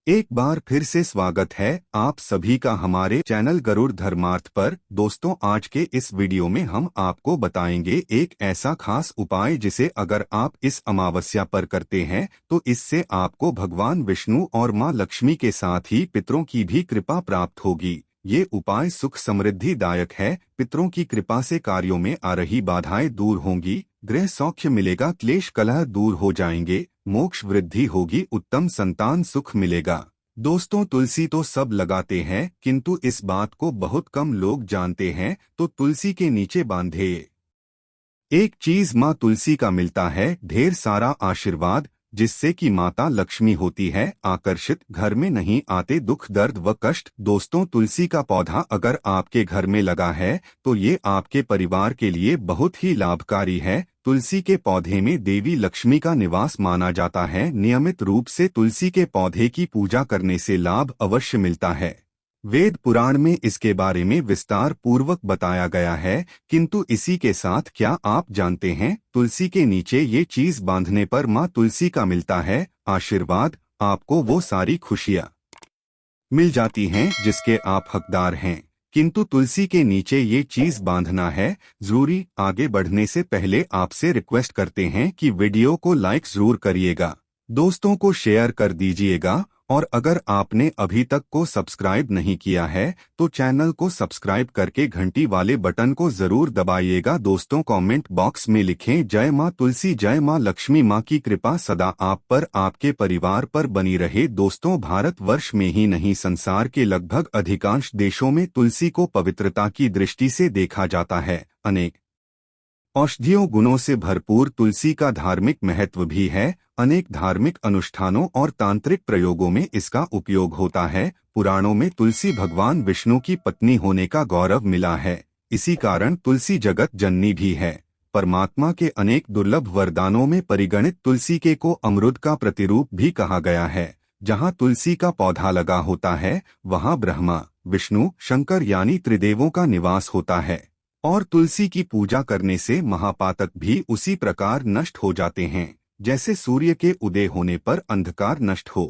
एक बार फिर से स्वागत है आप सभी का हमारे चैनल गरुड़ धर्मार्थ पर। दोस्तों, आज के इस वीडियो में हम आपको बताएंगे एक ऐसा खास उपाय जिसे अगर आप इस अमावस्या पर करते हैं तो इससे आपको भगवान विष्णु और मां लक्ष्मी के साथ ही पितरों की भी कृपा प्राप्त होगी। ये उपाय सुख समृद्धिदायक है। पितरों की कृपा से कार्यों में आ रही बाधाएं दूर होंगी, गृह सौख्य मिलेगा, क्लेश कलह दूर हो जाएंगे, मोक्ष वृद्धि होगी, उत्तम संतान सुख मिलेगा। दोस्तों, तुलसी तो सब लगाते हैं किंतु इस बात को बहुत कम लोग जानते हैं। तो तुलसी के नीचे बांधे एक चीज माँ तुलसी का मिलता है, ढेर सारा आशीर्वाद, जिससे कि माता लक्ष्मी होती है आकर्षित, घर में नहीं आते दुख दर्द व कष्ट। दोस्तों, तुलसी का पौधा अगर आपके घर में लगा है तो ये आपके परिवार के लिए बहुत ही लाभकारी है। तुलसी के पौधे में देवी लक्ष्मी का निवास माना जाता है। नियमित रूप से तुलसी के पौधे की पूजा करने से लाभ अवश्य मिलता है। वेद पुराण में इसके बारे में विस्तार पूर्वक बताया गया है। किंतु इसी के साथ क्या आप जानते हैं, तुलसी के नीचे ये चीज बांधने पर माँ तुलसी का मिलता है आशीर्वाद। आपको वो सारी खुशियाँ मिल जाती हैं जिसके आप हकदार हैं। किंतु तुलसी के नीचे ये चीज बांधना है जरूरी। आगे बढ़ने से पहले आपसे रिक्वेस्ट करते हैं कि वीडियो को लाइक जरूर करिएगा, दोस्तों को शेयर कर दीजिएगा, और अगर आपने अभी तक को सब्सक्राइब नहीं किया है तो चैनल को सब्सक्राइब करके घंटी वाले बटन को जरूर दबाइएगा। दोस्तों, कमेंट बॉक्स में लिखें जय मां तुलसी, जय मां लक्ष्मी, मां की कृपा सदा आप पर आपके परिवार पर बनी रहे। दोस्तों, भारतवर्ष में ही नहीं संसार के लगभग अधिकांश देशों में तुलसी को पवित्रता की दृष्टि से देखा जाता है। अनेक औषधीयों गुणों से भरपूर तुलसी का धार्मिक महत्व भी है। अनेक धार्मिक अनुष्ठानों और तांत्रिक प्रयोगों में इसका उपयोग होता है। पुराणों में तुलसी भगवान विष्णु की पत्नी होने का गौरव मिला है। इसी कारण तुलसी जगत जननी भी है। परमात्मा के अनेक दुर्लभ वरदानों में परिगणित तुलसी के को अमृत का प्रतिरूप भी कहा गया है। जहाँ तुलसी का पौधा लगा होता है वहाँ ब्रह्मा विष्णु शंकर यानी त्रिदेवों का निवास होता है। और तुलसी की पूजा करने से महापातक भी उसी प्रकार नष्ट हो जाते हैं जैसे सूर्य के उदय होने पर अंधकार नष्ट हो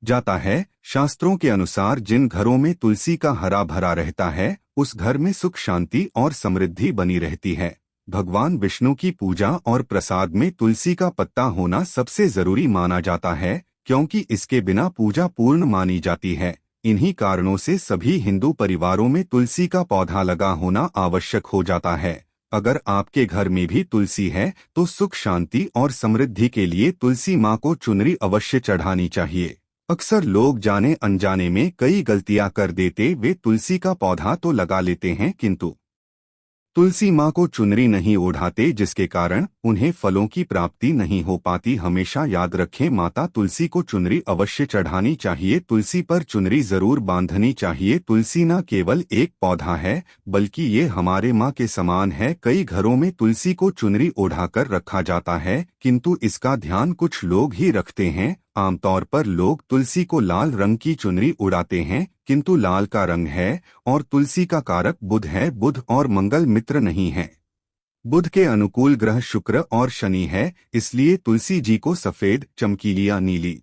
जाता है। शास्त्रों के अनुसार जिन घरों में तुलसी का हरा भरा रहता है उस घर में सुख शांति और समृद्धि बनी रहती है। भगवान विष्णु की पूजा और प्रसाद में तुलसी का पत्ता होना सबसे जरूरी माना जाता है, क्योंकि इसके बिना पूजा पूर्ण मानी जाती है। इन्हीं कारणों से सभी हिंदू परिवारों में तुलसी का पौधा लगा होना आवश्यक हो जाता है। अगर आपके घर में भी तुलसी है तो सुख शांति और समृद्धि के लिए तुलसी माँ को चुनरी अवश्य चढ़ानी चाहिए। अक्सर लोग जाने अनजाने में कई गलतियां कर देते। वे तुलसी का पौधा तो लगा लेते हैं किंतु तुलसी माँ को चुनरी नहीं ओढ़ाते, जिसके कारण उन्हें फलों की प्राप्ति नहीं हो पाती। हमेशा याद रखें, माता तुलसी को चुनरी अवश्य चढ़ानी चाहिए, तुलसी पर चुनरी जरूर बांधनी चाहिए। तुलसी न केवल एक पौधा है बल्कि ये हमारे माँ के समान है। कई घरों में तुलसी को चुनरी ओढ़ाकर रखा जाता है किंतु इसका ध्यान कुछ लोग ही रखते हैं। आमतौर पर लोग तुलसी को लाल रंग की चुनरी उड़ाते हैं किंतु लाल का रंग है और तुलसी का कारक बुध है। बुध और मंगल मित्र नहीं है। बुध के अनुकूल ग्रह शुक्र और शनि है, इसलिए तुलसी जी को सफेद, चमकीली या नीली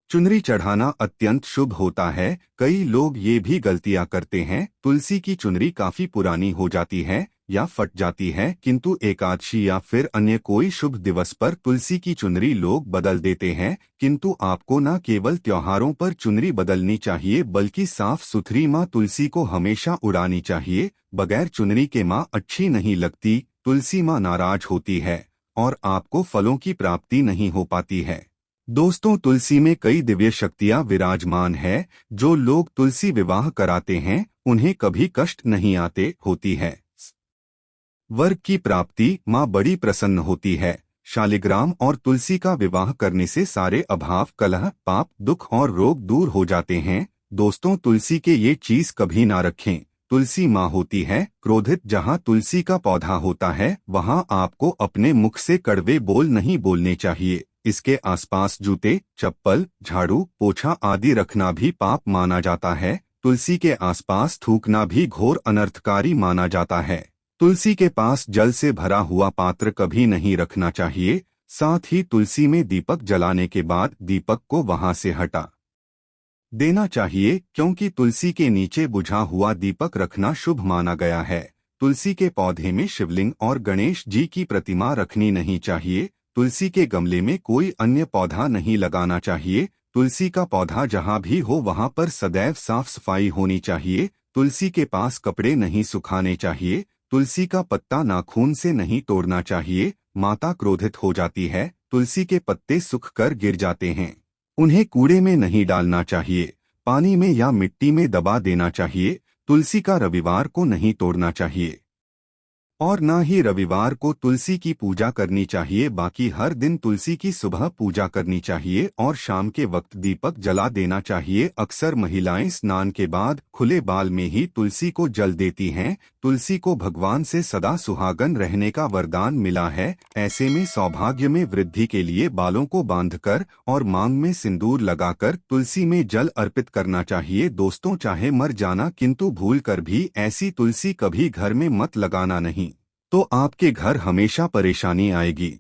चुनरी चढ़ाना अत्यंत शुभ होता है। कई लोग ये भी गलतियां करते हैं, तुलसी की चुनरी काफी पुरानी हो जाती है या फट जाती है किंतु एकादशी या फिर अन्य कोई शुभ दिवस पर तुलसी की चुनरी लोग बदल देते हैं। किंतु आपको न केवल त्योहारों पर चुनरी बदलनी चाहिए बल्कि साफ सुथरी माँ तुलसी को हमेशा उड़ानी चाहिए। बगैर चुनरी के माँ अच्छी नहीं लगती, तुलसी माँ नाराज होती है और आपको फलों की प्राप्ति नहीं हो पाती है। दोस्तों, तुलसी में कई दिव्य शक्तियां विराजमान है। जो लोग तुलसी विवाह कराते हैं उन्हें कभी कष्ट नहीं आते होती है। वर्ग की प्राप्ति माँ बड़ी प्रसन्न होती है। शालिग्राम और तुलसी का विवाह करने से सारे अभाव, कलह, पाप, दुख और रोग दूर हो जाते हैं। दोस्तों, तुलसी के ये चीज कभी ना रखें। तुलसी माँ होती है क्रोधित। जहाँ तुलसी का पौधा होता है वहाँ आपको अपने मुख से कड़वे बोल नहीं बोलने चाहिए। इसके आसपास जूते, चप्पल, झाड़ू, पोछा आदि रखना भी पाप माना जाता है। तुलसी के आसपास थूकना भी घोर अनर्थकारी माना जाता है। तुलसी के पास जल से भरा हुआ पात्र कभी नहीं रखना चाहिए। साथ ही तुलसी में दीपक जलाने के बाद दीपक को वहां से हटा देना चाहिए, क्योंकि तुलसी के नीचे बुझा हुआ दीपक रखना शुभ माना गया है। तुलसी के पौधे में शिवलिंग और गणेश जी की प्रतिमा रखनी नहीं चाहिए। तुलसी के गमले में कोई अन्य पौधा नहीं लगाना चाहिए। तुलसी का पौधा जहां भी हो वहां पर सदैव साफ सफाई होनी चाहिए। तुलसी के पास कपड़े नहीं सुखाने चाहिए। तुलसी का पत्ता नाखून से नहीं तोड़ना चाहिए, माता क्रोधित हो जाती है। तुलसी के पत्ते सूख कर गिर जाते हैं, उन्हें कूड़े में नहीं डालना चाहिए, पानी में या मिट्टी में दबा देना चाहिए। तुलसी का रविवार को नहीं तोड़ना चाहिए और न ही रविवार को तुलसी की पूजा करनी चाहिए। बाकी हर दिन तुलसी की सुबह पूजा करनी चाहिए और शाम के वक्त दीपक जला देना चाहिए। अक्सर महिलाएं स्नान के बाद खुले बाल में ही तुलसी को जल देती हैं। तुलसी को भगवान से सदा सुहागन रहने का वरदान मिला है। ऐसे में सौभाग्य में वृद्धि के लिए बालों को बांधकर और मांग में सिंदूर लगाकर तुलसी में जल अर्पित करना चाहिए। दोस्तों, चाहे मर जाना किंतु भूल कर भी ऐसी तुलसी कभी घर में मत लगाना नहीं, तो आपके घर हमेशा परेशानी आएगी।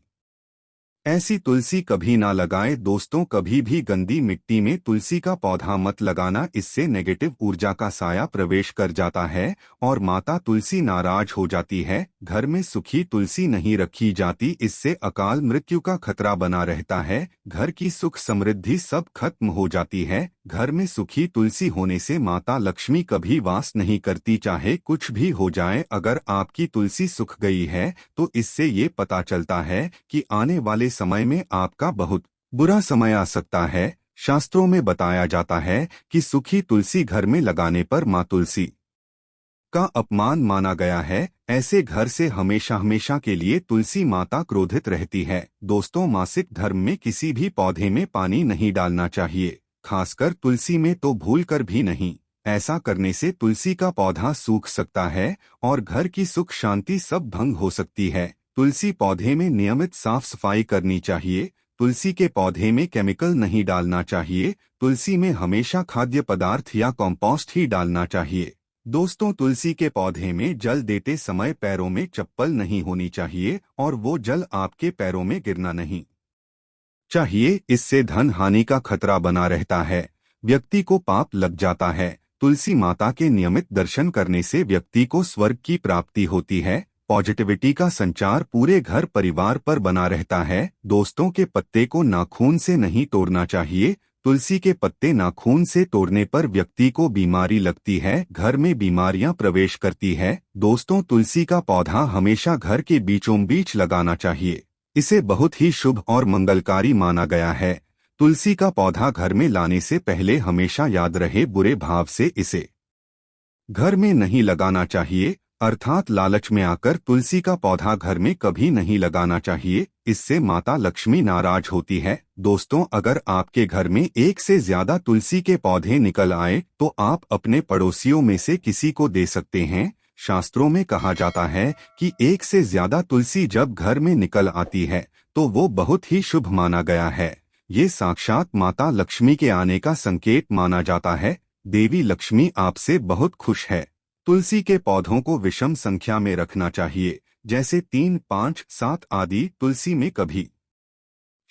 ऐसी तुलसी कभी ना लगाए। दोस्तों, कभी भी गंदी मिट्टी में तुलसी का पौधा मत लगाना, इससे नेगेटिव ऊर्जा का साया प्रवेश कर जाता है और माता तुलसी नाराज हो जाती है। घर में सूखी तुलसी नहीं रखी जाती, इससे अकाल मृत्यु का खतरा बना रहता है। घर की सुख समृद्धि सब खत्म हो जाती है। घर में सूखी तुलसी होने से माता लक्ष्मी कभी वास नहीं करती, चाहे कुछ भी हो जाए। अगर आपकी तुलसी सूख गई है तो इससे ये पता चलता है कि आने वाले समय में आपका बहुत बुरा समय आ सकता है। शास्त्रों में बताया जाता है कि सूखी तुलसी घर में लगाने पर मां तुलसी का अपमान माना गया है। ऐसे घर से हमेशा हमेशा के लिए तुलसी माता क्रोधित रहती है। दोस्तों, मासिक धर्म में किसी भी पौधे में पानी नहीं डालना चाहिए, खासकर तुलसी में तो भूल कर भी नहीं। ऐसा करने से तुलसी का पौधा सूख सकता है और घर की सुख शांति सब भंग हो सकती है। तुलसी पौधे में नियमित साफ सफाई करनी चाहिए। तुलसी के पौधे में केमिकल नहीं डालना चाहिए। तुलसी में हमेशा खाद्य पदार्थ या कंपोस्ट ही डालना चाहिए। दोस्तों, तुलसी के पौधे में जल देते समय पैरों में चप्पल नहीं होनी चाहिए और वो जल आपके पैरों में गिरना नहीं चाहिए। इससे धन हानि का खतरा बना रहता है, व्यक्ति को पाप लग जाता है। तुलसी माता के नियमित दर्शन करने से व्यक्ति को स्वर्ग की प्राप्ति होती है। पॉजिटिविटी का संचार पूरे घर परिवार पर बना रहता है। दोस्तों, के पत्ते को नाखून से नहीं तोड़ना चाहिए। तुलसी के पत्ते नाखून से तोड़ने पर व्यक्ति को बीमारी लगती है, घर में बीमारियां प्रवेश करती है। दोस्तों, तुलसी का पौधा हमेशा घर के बीचों बीच लगाना चाहिए, इसे बहुत ही शुभ और मंगलकारी माना गया है। तुलसी का पौधा घर में लाने से पहले हमेशा याद रहे, बुरे भाव से इसे घर में नहीं लगाना चाहिए, अर्थात लालच में आकर तुलसी का पौधा घर में कभी नहीं लगाना चाहिए। इससे माता लक्ष्मी नाराज होती है। दोस्तों, अगर आपके घर में एक से ज्यादा तुलसी के पौधे निकल आए तो आप अपने पड़ोसियों में से किसी को दे सकते हैं। शास्त्रों में कहा जाता है कि एक से ज्यादा तुलसी जब घर में निकल आती है तो वो बहुत ही शुभ माना गया है। ये साक्षात माता लक्ष्मी के आने का संकेत माना जाता है। देवी लक्ष्मी आपसे बहुत खुश है। तुलसी के पौधों को विषम संख्या में रखना चाहिए, जैसे 3, 5, 7 आदि। तुलसी में कभी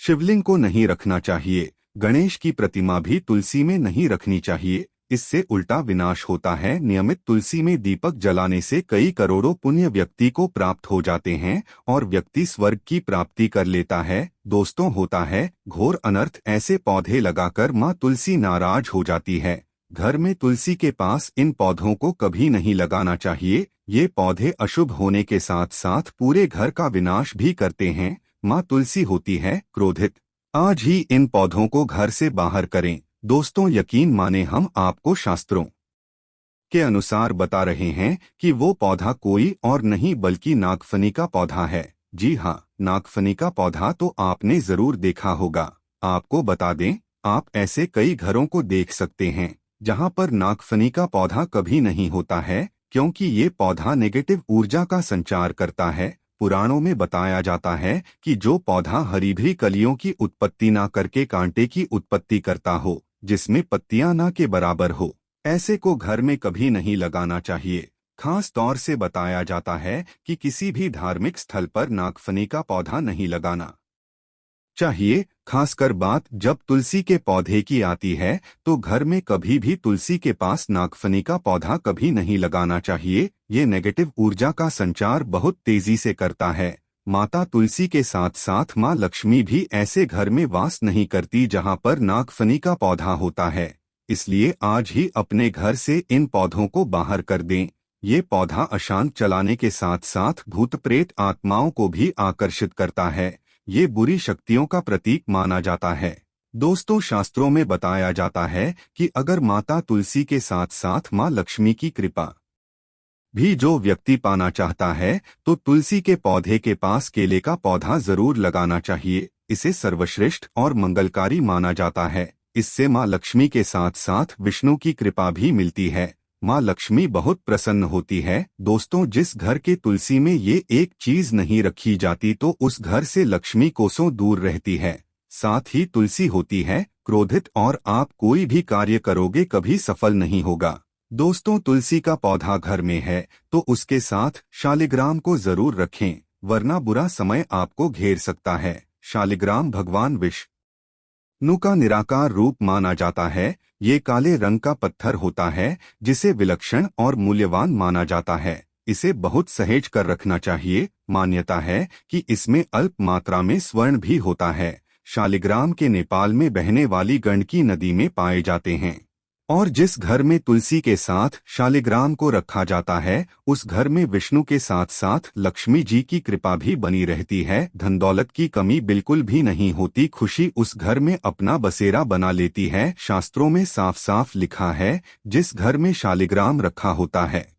शिवलिंग को नहीं रखना चाहिए। गणेश की प्रतिमा भी तुलसी में नहीं रखनी चाहिए, इससे उल्टा विनाश होता है। नियमित तुलसी में दीपक जलाने से कई करोड़ों पुण्य व्यक्ति को प्राप्त हो जाते हैं और व्यक्ति स्वर्ग की प्राप्ति कर लेता है। दोस्तों, होता है घोर अनर्थ, ऐसे पौधे लगाकर मां तुलसी नाराज हो जाती है। घर में तुलसी के पास इन पौधों को कभी नहीं लगाना चाहिए। ये पौधे अशुभ होने के साथ साथ पूरे घर का विनाश भी करते हैं। मां तुलसी होती है क्रोधित। आज ही इन पौधों को घर से बाहर करें। दोस्तों, यकीन माने हम आपको शास्त्रों के अनुसार बता रहे हैं कि वो पौधा कोई और नहीं बल्कि नागफनी का पौधा है। जी हाँ, नागफनी का पौधा तो आपने जरूर देखा होगा। आपको बता दें, आप ऐसे कई घरों को देख सकते हैं जहां पर नागफनी का पौधा कभी नहीं होता है, क्योंकि ये पौधा नेगेटिव ऊर्जा का संचार करता है। पुराणों में बताया जाता है कि जो पौधा हरी भरी कलियों की उत्पत्ति ना करके कांटे की उत्पत्ति करता हो, जिसमें पत्तियां ना के बराबर हो, ऐसे को घर में कभी नहीं लगाना चाहिए। खास तौर से बताया जाता है कि किसी भी धार्मिक स्थल पर नागफनी का पौधा नहीं लगाना चाहिए। खासकर बात जब तुलसी के पौधे की आती है तो घर में कभी भी तुलसी के पास नागफनी का पौधा कभी नहीं लगाना चाहिए। ये नेगेटिव ऊर्जा का संचार बहुत तेजी से करता है। माता तुलसी के साथ साथ माँ लक्ष्मी भी ऐसे घर में वास नहीं करती जहाँ पर नागफनी का पौधा होता है। इसलिए आज ही अपने घर से इन पौधों को बाहर कर दें। ये पौधा अशांत चलाने के साथ साथ भूत प्रेत आत्माओं को भी आकर्षित करता है। ये बुरी शक्तियों का प्रतीक माना जाता है। दोस्तों, शास्त्रों में बताया जाता है कि अगर माता तुलसी के साथ साथ माँ लक्ष्मी की कृपा भी जो व्यक्ति पाना चाहता है तो तुलसी के पौधे के पास केले का पौधा जरूर लगाना चाहिए। इसे सर्वश्रेष्ठ और मंगलकारी माना जाता है। इससे माँ लक्ष्मी के साथ साथ विष्णु की कृपा भी मिलती है। माँ लक्ष्मी बहुत प्रसन्न होती है। दोस्तों, जिस घर के तुलसी में ये एक चीज नहीं रखी जाती तो उस घर से लक्ष्मी कोसों दूर रहती है। साथ ही तुलसी होती है क्रोधित और आप कोई भी कार्य करोगे कभी सफल नहीं होगा। दोस्तों, तुलसी का पौधा घर में है तो उसके साथ शालिग्राम को जरूर रखें, वरना बुरा समय आपको घेर सकता है। शालिग्राम भगवान विष्णु का निराकार रूप माना जाता है। ये काले रंग का पत्थर होता है जिसे विलक्षण और मूल्यवान माना जाता है। इसे बहुत सहेज कर रखना चाहिए। मान्यता है कि इसमें अल्प मात्रा में स्वर्ण भी होता है। शालिग्राम के नेपाल में बहने वाली गंडकी नदी में पाए जाते हैं। और जिस घर में तुलसी के साथ शालिग्राम को रखा जाता है उस घर में विष्णु के साथ साथ लक्ष्मी जी की कृपा भी बनी रहती है। धन दौलत की कमी बिल्कुल भी नहीं होती। खुशी उस घर में अपना बसेरा बना लेती है। शास्त्रों में साफ साफ लिखा है, जिस घर में शालिग्राम रखा होता है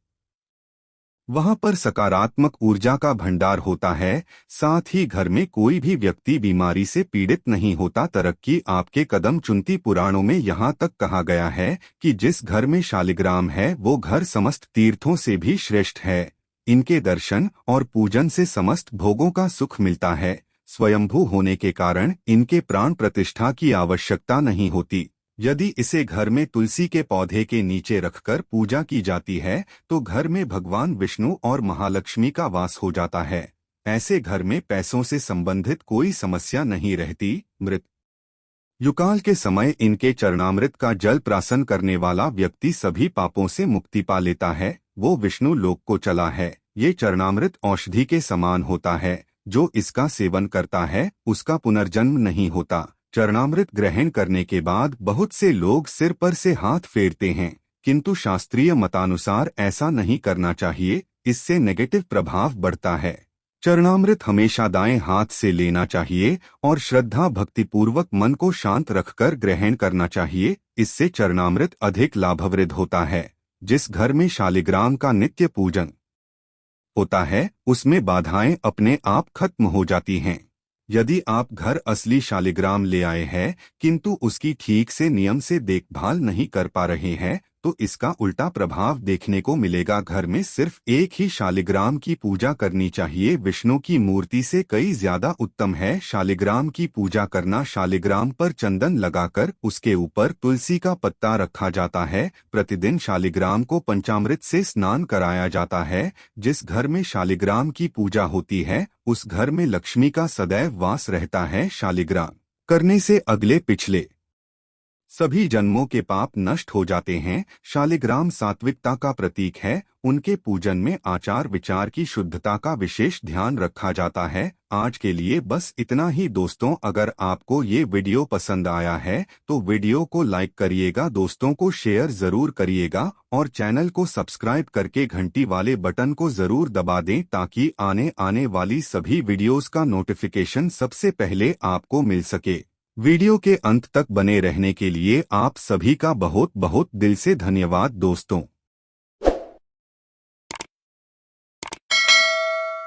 वहां पर सकारात्मक ऊर्जा का भंडार होता है। साथ ही घर में कोई भी व्यक्ति बीमारी से पीड़ित नहीं होता। तरक्की आपके कदम चुनती। पुराणों में यहाँ तक कहा गया है कि जिस घर में शालिग्राम है वो घर समस्त तीर्थों से भी श्रेष्ठ है। इनके दर्शन और पूजन से समस्त भोगों का सुख मिलता है। स्वयंभू होने के कारण इनके प्राण प्रतिष्ठा की आवश्यकता नहीं होती। यदि इसे घर में तुलसी के पौधे के नीचे रखकर पूजा की जाती है तो घर में भगवान विष्णु और महालक्ष्मी का वास हो जाता है। ऐसे घर में पैसों से संबंधित कोई समस्या नहीं रहती। मृत्युकाल के समय इनके चरणामृत का जल प्राशन करने वाला व्यक्ति सभी पापों से मुक्ति पा लेता है। वो विष्णु लोक को चला है। ये चरणामृत औषधि के समान होता है। जो इसका सेवन करता है उसका पुनर्जन्म नहीं होता। चरणामृत ग्रहण करने के बाद बहुत से लोग सिर पर से हाथ फेरते हैं, किंतु शास्त्रीय मतानुसार ऐसा नहीं करना चाहिए। इससे नेगेटिव प्रभाव बढ़ता है। चरणामृत हमेशा दाएं हाथ से लेना चाहिए और श्रद्धा भक्तिपूर्वक मन को शांत रखकर ग्रहण करना चाहिए। इससे चरणामृत अधिक लाभप्रद होता है। जिस घर में शालिग्राम का नित्य पूजन होता है उसमें बाधाएं अपने आप खत्म हो जाती हैं। यदि आप घर असली शालिग्राम ले आए हैं किंतु उसकी ठीक से नियम से देखभाल नहीं कर पा रहे हैं तो इसका उल्टा प्रभाव देखने को मिलेगा। घर में सिर्फ एक ही शालिग्राम की पूजा करनी चाहिए। विष्णु की मूर्ति से कई ज्यादा उत्तम है शालिग्राम की पूजा करना। शालिग्राम पर चंदन लगाकर उसके ऊपर तुलसी का पत्ता रखा जाता है। प्रतिदिन शालिग्राम को पंचामृत से स्नान कराया जाता है। जिस घर में शालिग्राम की पूजा होती है उस घर में लक्ष्मी का सदैव वास रहता है। शालिग्राम करने से अगले पिछले सभी जन्मों के पाप नष्ट हो जाते हैं। शालिग्राम सात्विकता का प्रतीक है। उनके पूजन में आचार विचार की शुद्धता का विशेष ध्यान रखा जाता है। आज के लिए बस इतना ही दोस्तों। अगर आपको ये वीडियो पसंद आया है तो वीडियो को लाइक करिएगा, दोस्तों को शेयर जरूर करिएगा और चैनल को सब्सक्राइब करके घंटी वाले बटन को जरूर दबा दें ताकि आने वाली सभी वीडियोस का नोटिफिकेशन सबसे पहले आपको मिल सके। वीडियो के अंत तक बने रहने के लिए आप सभी का बहुत बहुत दिल से धन्यवाद दोस्तों।